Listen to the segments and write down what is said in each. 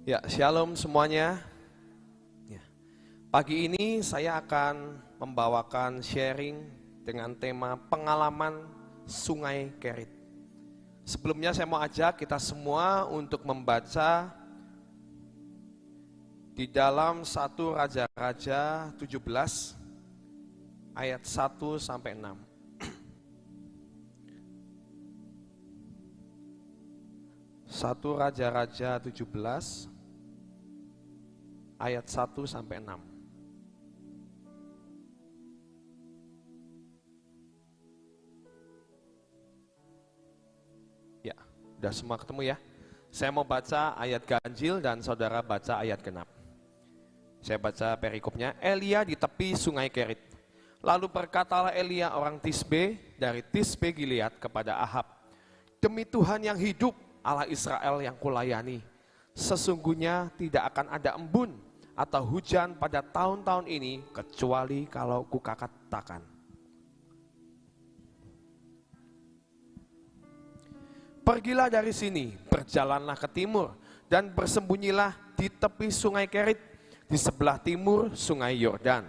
Ya, shalom semuanya. Ya. Pagi ini saya akan membawakan sharing dengan tema pengalaman Sungai Kerit. Sebelumnya saya mau ajak kita semua untuk membaca di dalam 1 Raja-Raja 17 ayat 1 sampai 6. 1 Raja-Raja 17 ayat 1 sampai 6. Ya, udah semua ketemu ya. Saya mau baca ayat ganjil dan saudara baca ayat genap. Saya baca perikopnya. Elia di tepi sungai Kerit. Lalu berkatalah Elia orang Tisbe dari Tisbe Gilead kepada Ahab, demi Tuhan yang hidup, Allah Israel yang kulayani, sesungguhnya tidak akan ada embun atau hujan pada tahun-tahun ini kecuali kalau kukatakan. Pergilah dari sini, berjalanlah ke timur dan bersembunyilah di tepi sungai Kerit di sebelah timur sungai Yordan.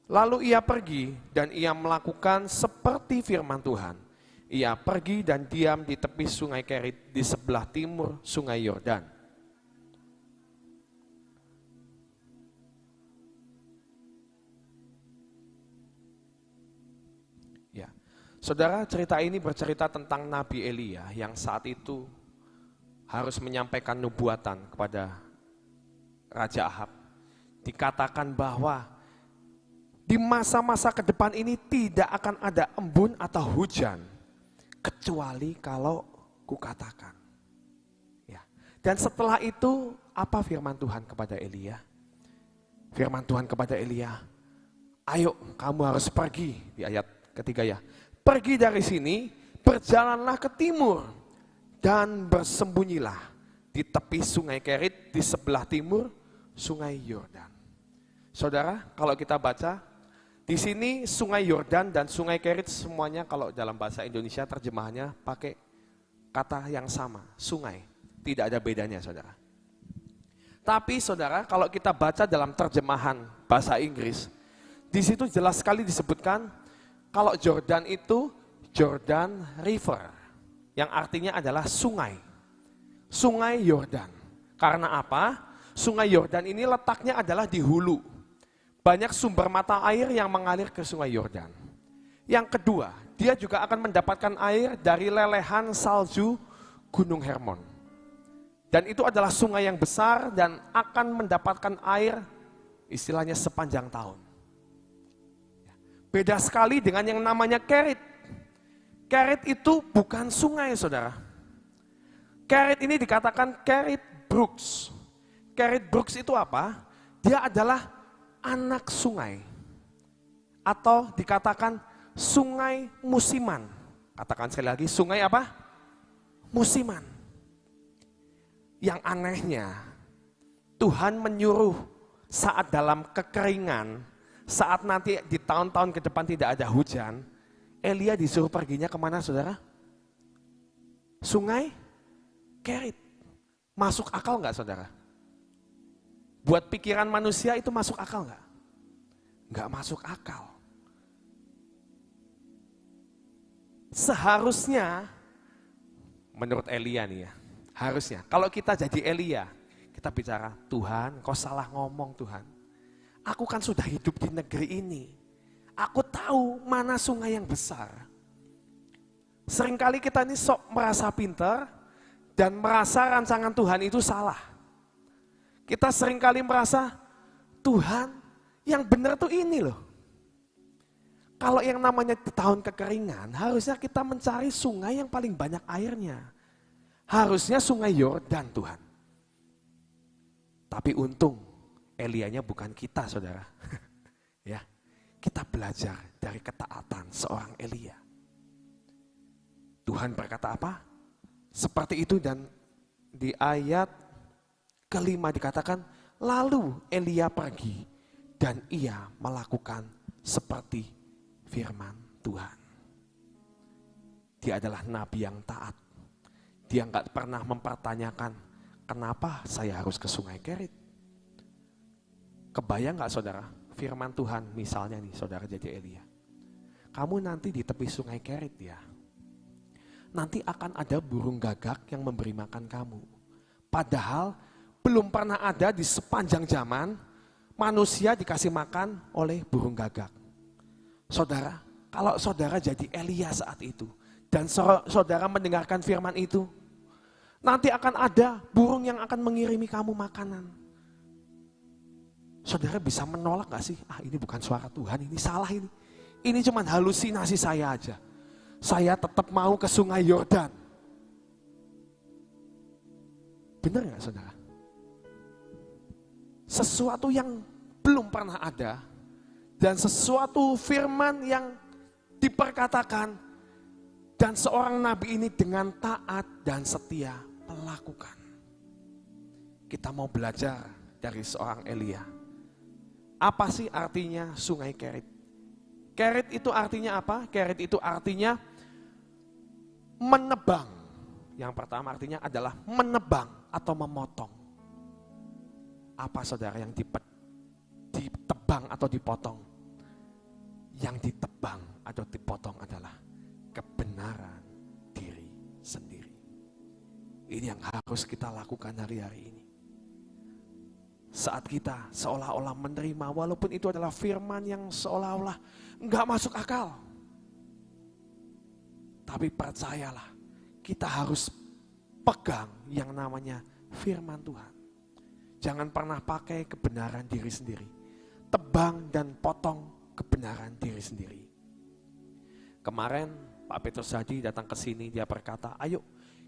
Lalu ia pergi dan ia melakukan seperti firman Tuhan. Ia pergi dan diam di tepi sungai Kerit di sebelah timur sungai Yordan. Ya, saudara, cerita ini bercerita tentang Nabi Elia yang saat itu harus menyampaikan nubuatan kepada Raja Ahab. Dikatakan bahwa di masa-masa ke depan ini tidak akan ada embun atau hujan kecuali kalau kukatakan. Ya. Dan setelah itu apa firman Tuhan kepada Elia? Firman Tuhan kepada Elia, ayo kamu harus pergi, di ayat ketiga ya. Pergi dari sini, berjalanlah ke timur dan bersembunyilah di tepi sungai Kerit di sebelah timur sungai Yordan. Saudara, kalau kita baca di sini sungai Yordan dan sungai Kerit semuanya kalau dalam bahasa Indonesia terjemahannya pakai kata yang sama, sungai. Tidak ada bedanya, saudara. Tapi saudara, kalau kita baca dalam terjemahan bahasa Inggris, di situ jelas sekali disebutkan kalau Jordan itu Jordan River, yang artinya adalah sungai. Sungai Yordan. Karena apa? Sungai Yordan ini letaknya adalah di hulu. Banyak sumber mata air yang mengalir ke sungai Yordan. Yang kedua, dia juga akan mendapatkan air dari lelehan salju Gunung Hermon. Dan itu adalah sungai yang besar dan akan mendapatkan air istilahnya sepanjang tahun. Beda sekali dengan yang namanya Kerit. Kerit itu bukan sungai, saudara. Kerit ini dikatakan Kerit Brooks. Kerit Brooks itu apa? Dia adalah anak sungai, atau dikatakan sungai musiman. Katakan sekali lagi, sungai apa? Musiman. Yang anehnya, Tuhan menyuruh saat dalam kekeringan, saat nanti di tahun-tahun ke depan tidak ada hujan, Elia disuruh perginya kemana, saudara? Sungai Kerit. Masuk akal nggak, saudara? Buat pikiran manusia itu masuk akal nggak? Nggak masuk akal. Seharusnya, menurut Elia nih ya, harusnya kalau kita jadi Elia, kita bicara, Tuhan kau salah ngomong Tuhan. Aku kan sudah hidup di negeri ini. Aku tahu mana sungai yang besar. Seringkali kita ini sok merasa pintar dan merasa rancangan Tuhan itu salah. Kita seringkali merasa, Tuhan yang benar tuh ini loh. Kalau yang namanya di tahun kekeringan, harusnya kita mencari sungai yang paling banyak airnya. Harusnya sungai Yordan, Tuhan. Tapi untung, Elianya bukan kita, saudara. Ya, kita belajar dari ketaatan seorang Elia. Tuhan berkata apa? Seperti itu, dan di ayat kelima dikatakan, lalu Elia pergi dan ia melakukan seperti firman Tuhan. Dia adalah nabi yang taat. Dia nggak pernah mempertanyakan, kenapa saya harus ke Sungai Kerit? Kebayang nggak saudara, firman Tuhan misalnya nih saudara jadi Elia. Kamu nanti di tepi Sungai Kerit ya. Nanti akan ada burung gagak yang memberi makan kamu. Padahal belum pernah ada di sepanjang zaman manusia dikasih makan oleh burung gagak. Saudara, kalau saudara jadi Elia saat itu dan saudara mendengarkan firman itu, nanti akan ada burung yang akan mengirimi kamu makanan. Saudara bisa menolak gak sih? Ini bukan suara Tuhan, ini salah ini. Ini cuma halusinasi saya aja. Saya tetap mau ke Sungai Yordan. Benar gak saudara? Sesuatu yang belum pernah ada dan sesuatu firman yang diperkatakan dan seorang nabi ini dengan taat dan setia melakukan. Kita mau belajar dari seorang Elia. Apa sih artinya Sungai Kerit? Kerit itu artinya apa? Kerit itu artinya menebang. Yang pertama artinya adalah menebang atau memotong. Apa saudara yang ditebang atau dipotong? Yang ditebang atau dipotong adalah kebenaran diri sendiri. Ini yang harus kita lakukan hari-hari ini. Saat kita seolah-olah menerima, walaupun itu adalah firman yang seolah-olah enggak masuk akal. Tapi percayalah, kita harus pegang yang namanya firman Tuhan. Jangan pernah pakai kebenaran diri sendiri. Tebang dan potong kebenaran diri sendiri. Kemarin Pak Petrus Hadi datang ke sini, dia berkata, ayo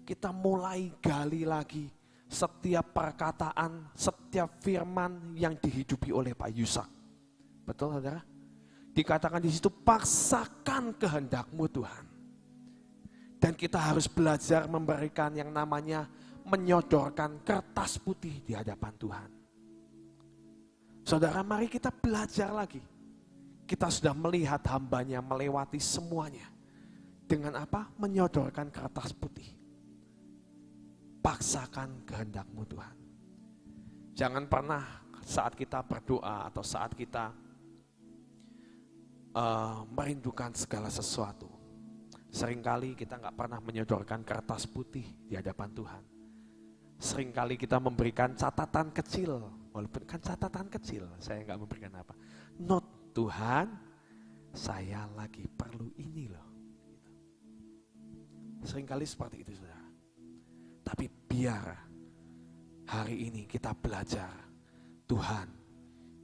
kita mulai gali lagi setiap perkataan, setiap firman yang dihidupi oleh Pak Yusak. Betul saudara? Dikatakan di situ, paksakan kehendakmu Tuhan. Dan kita harus belajar memberikan yang namanya menyodorkan kertas putih di hadapan Tuhan. Saudara, mari kita belajar lagi. Kita sudah melihat hambanya melewati semuanya. Dengan apa? Menyodorkan kertas putih. Paksakan kehendakmu Tuhan. Jangan pernah saat kita berdoa atau saat kita merindukan segala sesuatu. Seringkali kita nggak pernah menyodorkan kertas putih di hadapan Tuhan. Seringkali kita memberikan catatan kecil, walaupun kan catatan kecil, saya nggak memberikan apa. Note, Tuhan, saya lagi perlu ini loh. Seringkali seperti itu saudara. Tapi biar hari ini kita belajar, Tuhan,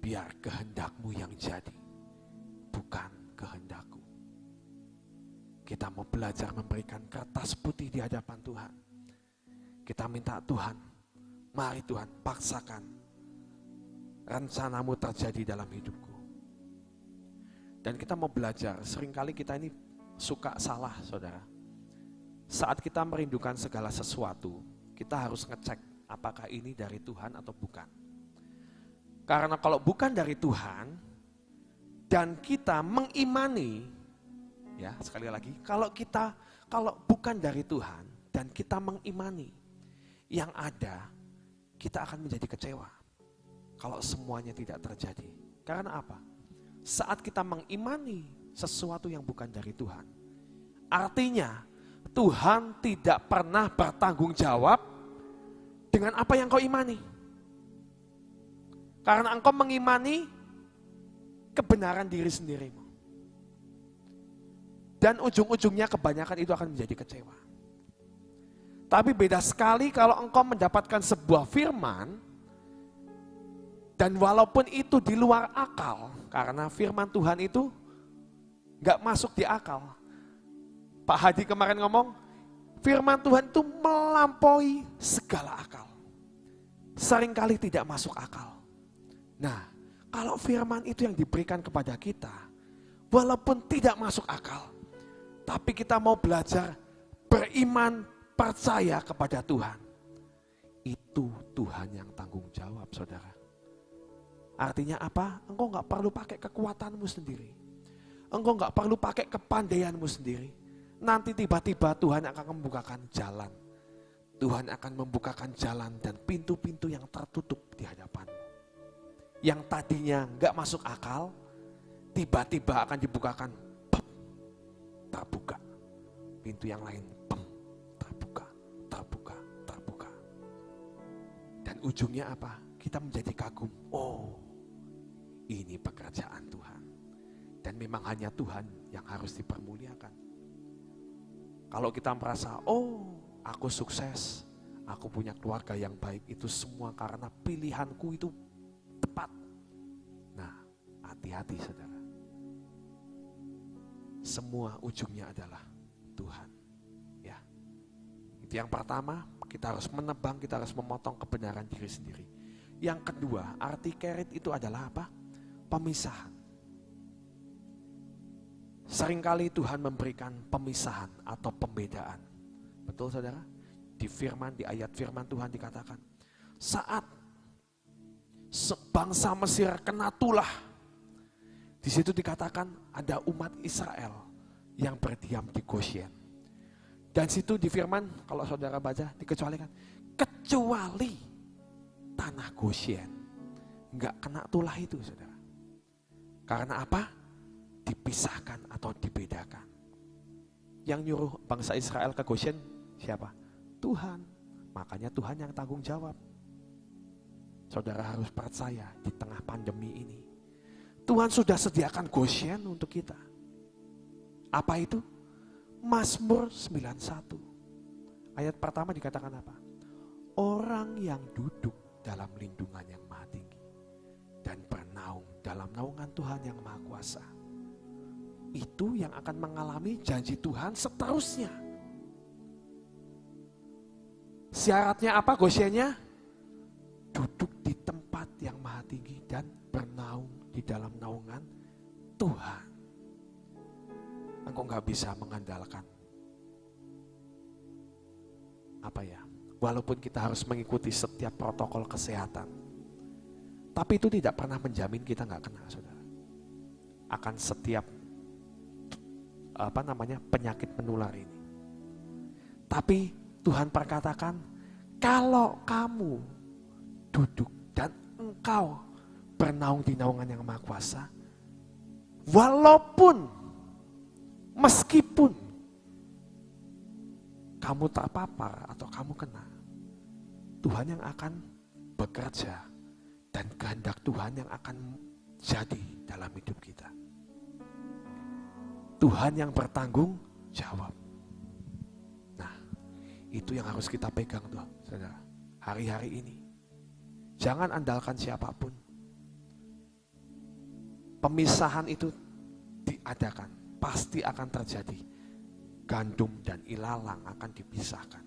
biar kehendak-Mu yang jadi, bukan kehendak-Ku. Kita mau belajar memberikan kertas putih di hadapan Tuhan. Kita minta Tuhan, mari Tuhan paksakan rencana-Mu terjadi dalam hidupku. Dan kita mau belajar, seringkali kita ini suka salah saudara. Saat kita merindukan segala sesuatu, kita harus ngecek apakah ini dari Tuhan atau bukan. Karena kalau bukan dari Tuhan, dan kita mengimani, ya sekali lagi, kalau bukan dari Tuhan, dan kita mengimani, yang ada, kita akan menjadi kecewa. Kalau semuanya tidak terjadi. Karena apa? Saat kita mengimani sesuatu yang bukan dari Tuhan, artinya Tuhan tidak pernah bertanggung jawab dengan apa yang kau imani. Karena engkau mengimani kebenaran diri sendirimu. Dan ujung-ujungnya kebanyakan itu akan menjadi kecewa. Tapi beda sekali kalau engkau mendapatkan sebuah firman, dan walaupun itu di luar akal, karena firman Tuhan itu gak masuk di akal. Pak Hadi kemarin ngomong, firman Tuhan itu melampaui segala akal. Seringkali tidak masuk akal. Nah, kalau firman itu yang diberikan kepada kita, walaupun tidak masuk akal, tapi kita mau belajar beriman, percaya kepada Tuhan. Itu Tuhan yang tanggung jawab, saudara. Artinya apa? Engkau gak perlu pakai kekuatanmu sendiri. Engkau nggak perlu pakai kepandaianmu sendiri. Nanti tiba-tiba Tuhan akan membukakan jalan. Tuhan akan membukakan jalan dan pintu-pintu yang tertutup di hadapanmu. Yang tadinya nggak masuk akal, tiba-tiba akan dibukakan. Pem, terbuka. Pintu yang lain, pem, terbuka, terbuka, terbuka. Dan ujungnya apa? Kita menjadi kagum. Oh, ini pekerjaan Tuhan. Dan memang hanya Tuhan yang harus dipermuliakan. Kalau kita merasa, oh aku sukses, aku punya keluarga yang baik, itu semua karena pilihanku itu tepat. Nah, hati-hati saudara. Semua ujungnya adalah Tuhan. Ya. Itu yang pertama, kita harus menebang, kita harus memotong kebenaran diri sendiri. Yang kedua, arti kerit itu adalah apa? Pemisahan. Seringkali Tuhan memberikan pemisahan atau pembedaan. Betul saudara? Di ayat firman Tuhan dikatakan, saat bangsa Mesir kena tulah, di situ dikatakan ada umat Israel yang berdiam di Goshen. Dan situ di firman, kalau saudara baca, dikecualikan, kecuali tanah Goshen nggak kena tulah itu saudara. Karena apa? Dipisahkan atau dibedakan. Yang nyuruh bangsa Israel ke Goshen siapa? Tuhan. Makanya Tuhan yang tanggung jawab. Saudara harus percaya di tengah pandemi ini. Tuhan sudah sediakan Goshen untuk kita. Apa itu? Mazmur 91. Ayat pertama dikatakan apa? Orang yang duduk dalam lindungan yang maha tinggi dan bernaung dalam naungan Tuhan yang maha kuasa, itu yang akan mengalami janji Tuhan seterusnya. Syaratnya apa Goshennya? Duduk di tempat yang maha tinggi dan bernaung di dalam naungan Tuhan. Engkau gak bisa mengandalkan apa ya? Walaupun kita harus mengikuti setiap protokol kesehatan, tapi itu tidak pernah menjamin kita gak kena, saudara. Akan setiap penyakit menular ini. Tapi Tuhan perkatakan, kalau kamu duduk dan engkau bernaung di naungan yang maha kuasa, meskipun kamu terpapar atau kamu kena, Tuhan yang akan bekerja dan kehendak Tuhan yang akan jadi dalam hidup kita. Tuhan yang bertanggung jawab. Nah, itu yang harus kita pegang tuh, saudara. Hari-hari ini, jangan andalkan siapapun. Pemisahan itu diadakan, pasti akan terjadi. Gandum dan ilalang akan dipisahkan.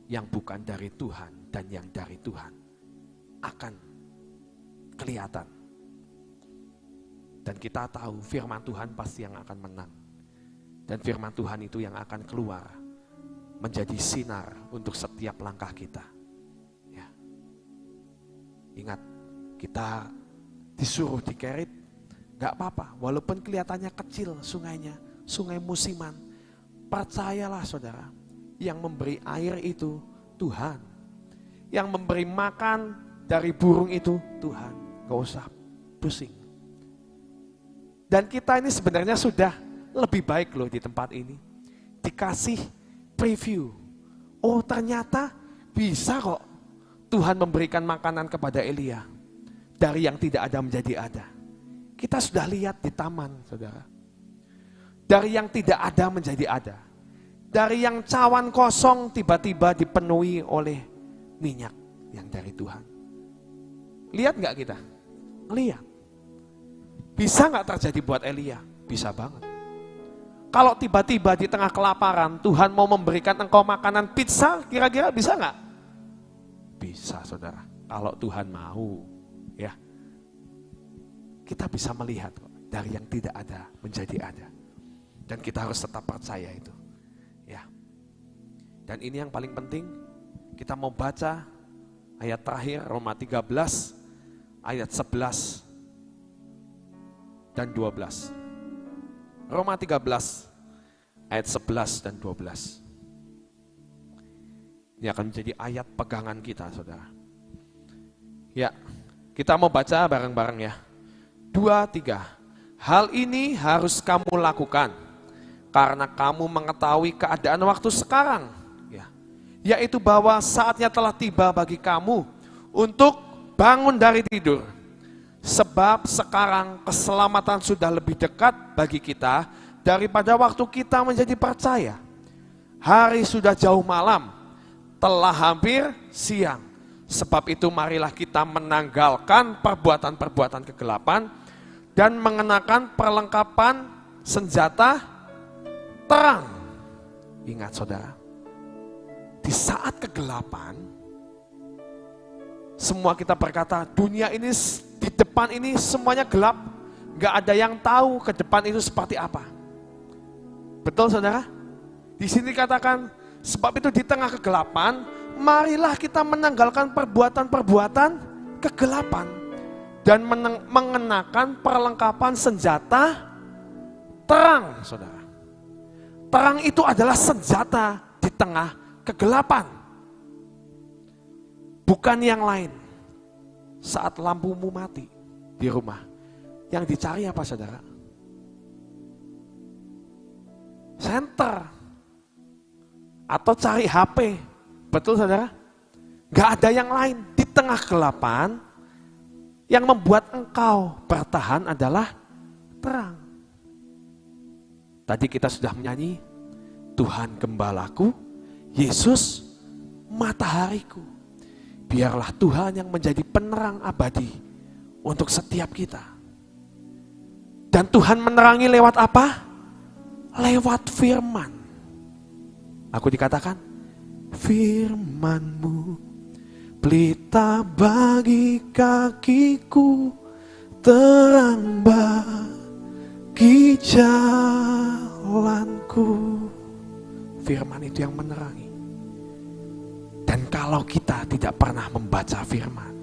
Yang bukan dari Tuhan dan yang dari Tuhan akan kelihatan. Dan kita tahu firman Tuhan pasti yang akan menang. Dan firman Tuhan itu yang akan keluar menjadi sinar untuk setiap langkah kita. Ya. Ingat, kita disuruh di Kerit, gak apa-apa. Walaupun kelihatannya kecil sungainya, sungai musiman. Percayalah saudara, yang memberi air itu Tuhan. Yang memberi makan dari burung itu Tuhan. Gak usah pusing. Dan kita ini sebenarnya sudah lebih baik loh di tempat ini. Dikasih preview. Oh ternyata bisa kok Tuhan memberikan makanan kepada Elia. Dari yang tidak ada menjadi ada. Kita sudah lihat di taman saudara. Dari yang tidak ada menjadi ada. Dari yang cawan kosong tiba-tiba dipenuhi oleh minyak yang dari Tuhan. Lihat gak kita? Lihat. Bisa gak terjadi buat Elia? Bisa banget. Kalau tiba-tiba di tengah kelaparan Tuhan mau memberikan engkau makanan pizza, kira-kira bisa gak? Bisa saudara. Kalau Tuhan mau, ya. Kita bisa melihat kok, dari yang tidak ada menjadi ada. Dan kita harus tetap percaya itu. Ya. Dan ini yang paling penting, kita mau baca ayat terakhir Roma 13 ayat 11 dan 12. Roma 13 ayat 11 dan 12. Ini akan menjadi ayat pegangan kita, saudara. Ya, kita mau baca bareng-bareng ya. 2, 3. Hal ini harus kamu lakukan karena kamu mengetahui keadaan waktu sekarang, ya, yaitu bahwa saatnya telah tiba bagi kamu untuk bangun dari tidur. Sebab sekarang keselamatan sudah lebih dekat bagi kita daripada waktu kita menjadi percaya. Hari sudah jauh malam, telah hampir siang. Sebab itu marilah kita menanggalkan perbuatan-perbuatan kegelapan dan mengenakan perlengkapan senjata terang. Ingat saudara, di saat kegelapan, semua kita berkata dunia ini di depan ini semuanya gelap, gak ada yang tahu ke depan itu seperti apa. Betul saudara? Di sini katakan, sebab itu di tengah kegelapan, marilah kita menanggalkan perbuatan-perbuatan kegelapan dan mengenakan perlengkapan senjata terang, saudara. Terang itu adalah senjata di tengah kegelapan. Bukan yang lain. Saat lampumu mati di rumah, yang dicari apa saudara? Senter. Atau cari HP. Betul saudara? Gak ada yang lain. Di tengah kegelapan, yang membuat engkau bertahan adalah terang. Tadi kita sudah menyanyi, Tuhan gembalaku, Yesus matahariku. Biarlah Tuhan yang menjadi penerang abadi untuk setiap kita. Dan Tuhan menerangi lewat apa? Lewat firman. Aku dikatakan, firman-Mu pelita bagi kakiku, terang bagi jalanku. Firman itu yang menerangi. Dan kalau kita tidak pernah membaca firman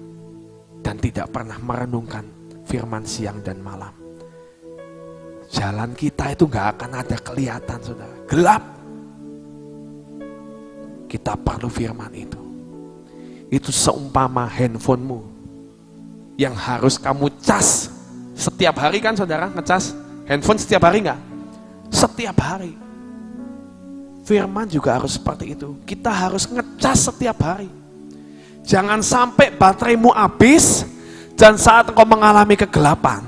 dan tidak pernah merenungkan firman siang dan malam, jalan kita itu gak akan ada kelihatan, saudara. Gelap. Kita perlu firman itu. Itu seumpama handphonemu yang harus kamu cas setiap hari, kan saudara, ngecas handphone setiap hari gak? Setiap hari. Firman juga harus seperti itu. Kita harus ngecas setiap hari. Jangan sampai bateraimu habis dan saat engkau mengalami kegelapan,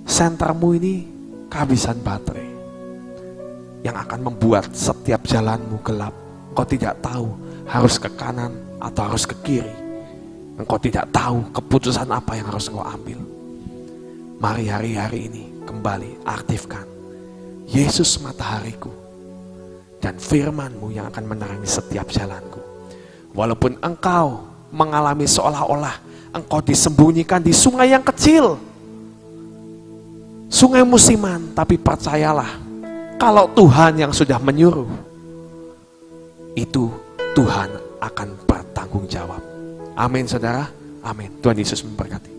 sentermu ini kehabisan baterai, yang akan membuat setiap jalanmu gelap. Engkau tidak tahu harus ke kanan atau harus ke kiri. Engkau tidak tahu keputusan apa yang harus engkau ambil. Mari hari-hari ini kembali aktifkan Yesus matahariku dan firman-Mu yang akan menerangi setiap jalanku. Walaupun engkau mengalami seolah-olah engkau disembunyikan di sungai yang kecil, sungai musiman, tapi percayalah, kalau Tuhan yang sudah menyuruh, itu Tuhan akan bertanggung jawab. Amin saudara, amin. Tuhan Yesus memberkati.